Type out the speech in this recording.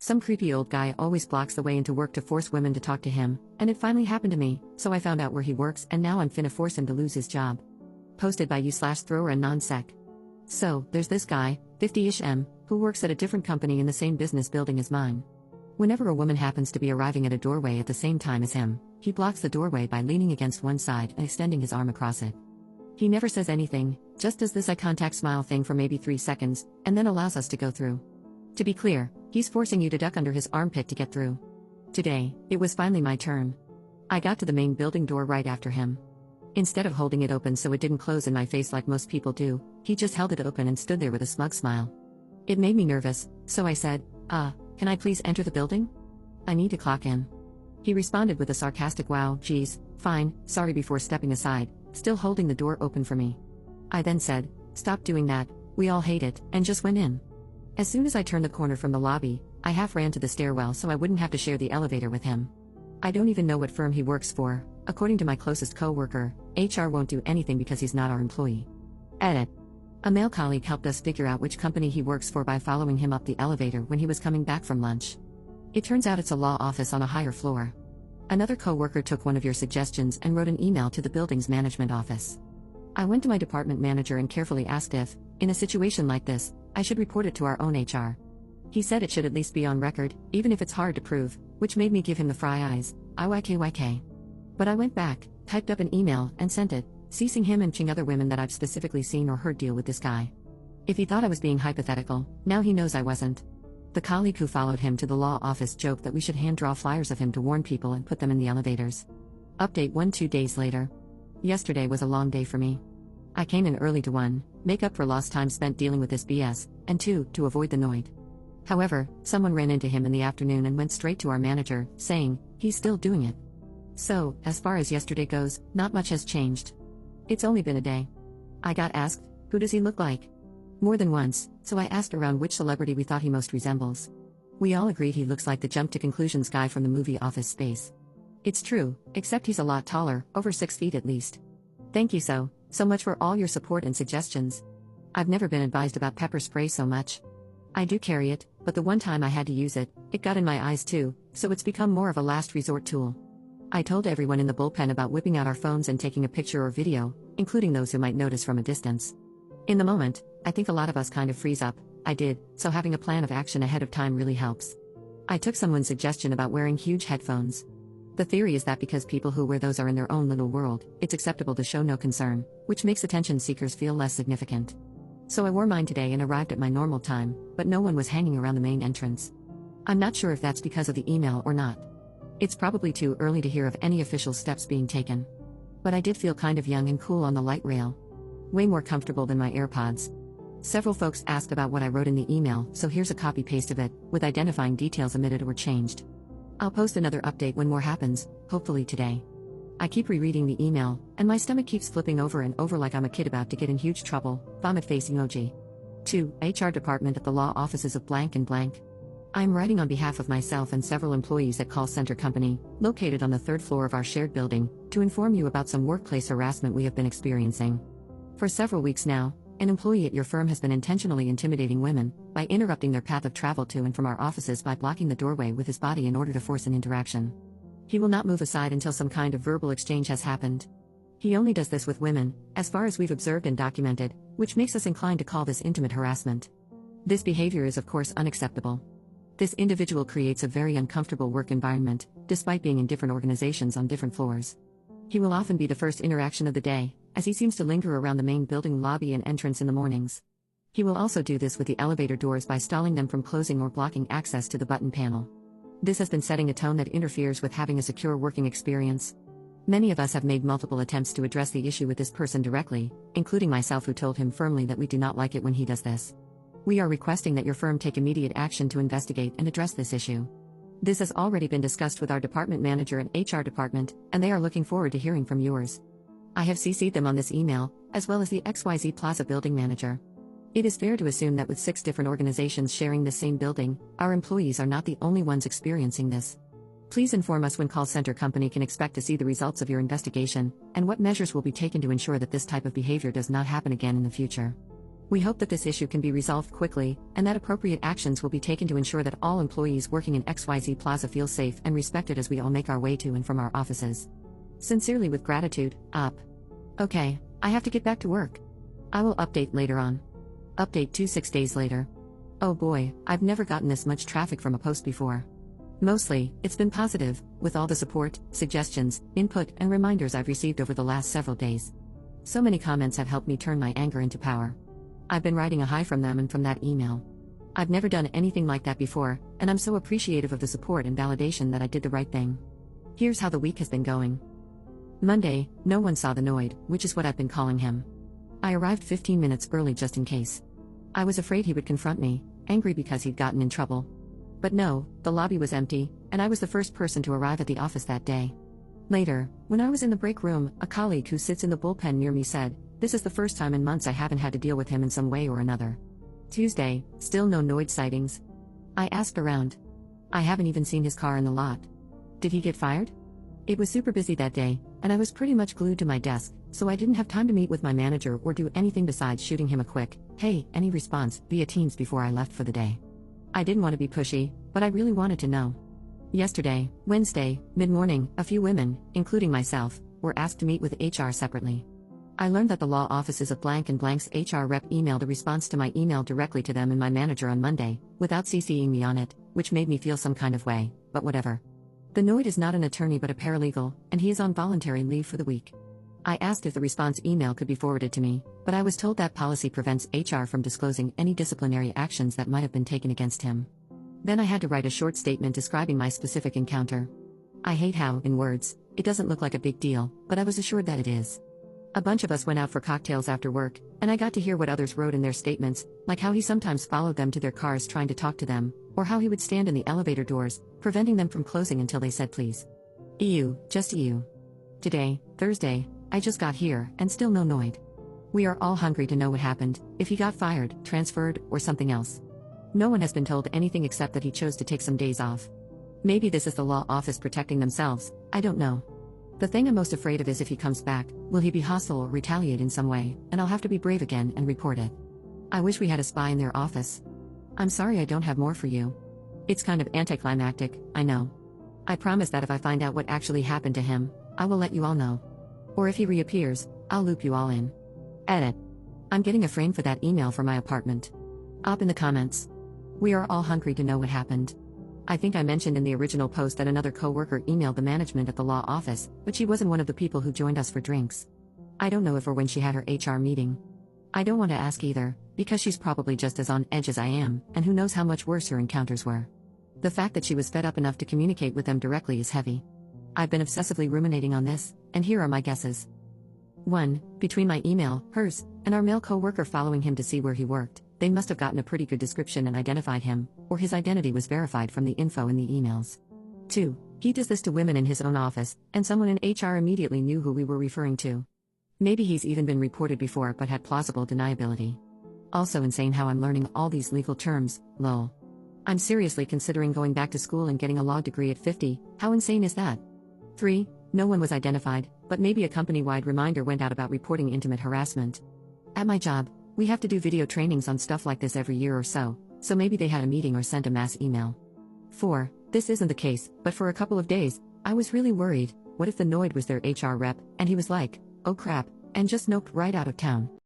Some creepy old guy always blocks the way into work to force women to talk to him, and it finally happened to me, so I found out where he works and now I'm finna force him to lose his job. Posted by you/thrower and non-sec. So, there's this guy, 50-ish M, who works at a different company in the same business building as mine. Whenever a woman happens to be arriving at a doorway at the same time as him, he blocks the doorway by leaning against one side and extending his arm across it. He never says anything, just does this eye contact smile thing for maybe 3 seconds, and then allows us to go through. To be clear, he's forcing you to duck under his armpit to get through. Today, it was finally my turn. I got to the main building door right after him. Instead of holding it open so it didn't close in my face like most people do, he just held it open and stood there with a smug smile. It made me nervous, so I said, can I please enter the building? I need to clock in. He responded with a sarcastic wow, geez, fine, sorry before stepping aside, still holding the door open for me. I then said, stop doing that, we all hate it, and just went in. As soon as I turned the corner from the lobby, I half ran to the stairwell so I wouldn't have to share the elevator with him. I don't even know what firm he works for. According to my closest co-worker, HR won't do anything because he's not our employee. Edit. A male colleague helped us figure out which company he works for by following him up the elevator when he was coming back from lunch. It turns out it's a law office on a higher floor. Another co-worker took one of your suggestions and wrote an email to the building's management office. I went to my department manager and carefully asked if, in a situation like this, I should report it to our own HR. He said it should at least be on record, even if it's hard to prove, which made me give him the fry eyes, IYKYK. But I went back, typed up an email, and sent it, ceasing him and other women that I've specifically seen or heard deal with this guy. If he thought I was being hypothetical, now he knows I wasn't. The colleague who followed him to the law office joked that we should hand draw flyers of him to warn people and put them in the elevators. Update 2 days later. Yesterday was a long day for me. I came in early to 1, make up for lost time spent dealing with this BS, and 2, to avoid the noid. However, someone ran into him in the afternoon and went straight to our manager, saying, he's still doing it. So, as far as yesterday goes, not much has changed. It's only been a day. I got asked, who does he look like? More than once, so I asked around which celebrity we thought he most resembles. We all agreed he looks like the jump to conclusions guy from the movie Office Space. It's true, except he's a lot taller, over 6 feet at least. Thank you so much for all your support and suggestions. I've never been advised about pepper spray so much. I do carry it, but the one time I had to use it, it got in my eyes too, so it's become more of a last resort tool. I told everyone in the bullpen about whipping out our phones and taking a picture or video, including those who might notice from a distance. In the moment, I think a lot of us kind of freeze up. I did, so having a plan of action ahead of time really helps. I took someone's suggestion about wearing huge headphones. The theory is that because people who wear those are in their own little world, it's acceptable to show no concern, which makes attention seekers feel less significant. So I wore mine today and arrived at my normal time, but no one was hanging around the main entrance. I'm not sure if that's because of the email or not. It's probably too early to hear of any official steps being taken. But I did feel kind of young and cool on the light rail. Way more comfortable than my AirPods. Several folks asked about what I wrote in the email, so here's a copy-paste of it, with identifying details omitted or changed. I'll post another update when more happens, hopefully today. I keep rereading the email, and my stomach keeps flipping over and over like I'm a kid about to get in huge trouble, vomit face emoji. 2. HR department at the law offices of blank and blank. I'm writing on behalf of myself and several employees at Call Center Company, located on the 3rd floor of our shared building, to inform you about some workplace harassment we have been experiencing. For several weeks now, an employee at your firm has been intentionally intimidating women by interrupting their path of travel to and from our offices by blocking the doorway with his body in order to force an interaction. He will not move aside until some kind of verbal exchange has happened. He only does this with women, as far as we've observed and documented, which makes us inclined to call this intimate harassment. This behavior is of course unacceptable. This individual creates a very uncomfortable work environment, despite being in different organizations on different floors. He will often be the first interaction of the day, as he seems to linger around the main building lobby and entrance in the mornings. He will also do this with the elevator doors by stalling them from closing or blocking access to the button panel. This has been setting a tone that interferes with having a secure working experience. Many of us have made multiple attempts to address the issue with this person directly, including myself, who told him firmly that we do not like it when he does this. We are requesting that your firm take immediate action to investigate and address this issue. This has already been discussed with our department manager and HR department, and they are looking forward to hearing from yours. I have CC'd them on this email, as well as the XYZ Plaza building manager. It is fair to assume that with 6 different organizations sharing the same building, our employees are not the only ones experiencing this. Please inform us when Call Center Company can expect to see the results of your investigation, and what measures will be taken to ensure that this type of behavior does not happen again in the future. We hope that this issue can be resolved quickly, and that appropriate actions will be taken to ensure that all employees working in XYZ Plaza feel safe and respected as we all make our way to and from our offices. Sincerely with gratitude, Up. Okay, I have to get back to work. I will update later on. Update 6 days later. Oh boy, I've never gotten this much traffic from a post before. Mostly, it's been positive, with all the support, suggestions, input, and reminders I've received over the last several days. So many comments have helped me turn my anger into power. I've been riding a high from them and from that email. I've never done anything like that before, and I'm so appreciative of the support and validation that I did the right thing. Here's how the week has been going. Monday, no one saw the Noid, which is what I've been calling him. I arrived 15 minutes early just in case. I was afraid he would confront me, angry because he'd gotten in trouble. But no, the lobby was empty, and I was the first person to arrive at the office that day. Later, when I was in the break room, a colleague who sits in the bullpen near me said, "This is the first time in months I haven't had to deal with him in some way or another." Tuesday, still no Noid sightings. I asked around. I haven't even seen his car in the lot. Did he get fired? It was super busy that day, and I was pretty much glued to my desk, so I didn't have time to meet with my manager or do anything besides shooting him a quick, "Hey, any response?" via Teams before I left for the day. I didn't want to be pushy, but I really wanted to know. Yesterday, Wednesday, mid-morning, a few women, including myself, were asked to meet with HR separately. I learned that the law offices of blank and blank's HR rep emailed a response to my email directly to them and my manager on Monday, without CCing me on it, which made me feel some kind of way, but whatever. The Noid is not an attorney but a paralegal, and he is on voluntary leave for the week. I asked if the response email could be forwarded to me, but I was told that policy prevents HR from disclosing any disciplinary actions that might have been taken against him. Then I had to write a short statement describing my specific encounter. I hate how, in words, it doesn't look like a big deal, but I was assured that it is. A bunch of us went out for cocktails after work, and I got to hear what others wrote in their statements, like how he sometimes followed them to their cars trying to talk to them, or how he would stand in the elevator doors, preventing them from closing until they said please. Just EU. Today, Thursday, I just got here, and still no Noid. We are all hungry to know what happened, if he got fired, transferred, or something else. No one has been told anything except that he chose to take some days off. Maybe this is the law office protecting themselves, I don't know. The thing I'm most afraid of is if he comes back, will he be hostile or retaliate in some way, and I'll have to be brave again and report it. I wish we had a spy in their office. I'm sorry I don't have more for you. It's kind of anticlimactic, I know. I promise that if I find out what actually happened to him, I will let you all know. Or if he reappears, I'll loop you all in. Edit. I'm getting a frame for that email for my apartment. Up in the comments. We are all hungry to know what happened. I think I mentioned in the original post that another coworker emailed the management at the law office, but she wasn't one of the people who joined us for drinks. I don't know if or when she had her HR meeting. I don't want to ask either, because she's probably just as on edge as I am, and who knows how much worse her encounters were. The fact that she was fed up enough to communicate with them directly is heavy. I've been obsessively ruminating on this, and here are my guesses. 1. Between my email, hers, and our male co-worker following him to see where he worked, they must have gotten a pretty good description and identified him, or his identity was verified from the info in the emails. 2. He does this to women in his own office, and someone in HR immediately knew who we were referring to. Maybe he's even been reported before but had plausible deniability. Also insane how I'm learning all these legal terms, lol. I'm seriously considering going back to school and getting a law degree at 50, how insane is that? 3. No one was identified, but maybe a company-wide reminder went out about reporting intimate harassment. At my job, we have to do video trainings on stuff like this every year or so maybe they had a meeting or sent a mass email. 4. This isn't the case, but for a couple of days, I was really worried. What if the Noid was their HR rep, and he was like, "Oh crap," and just noped right out of town?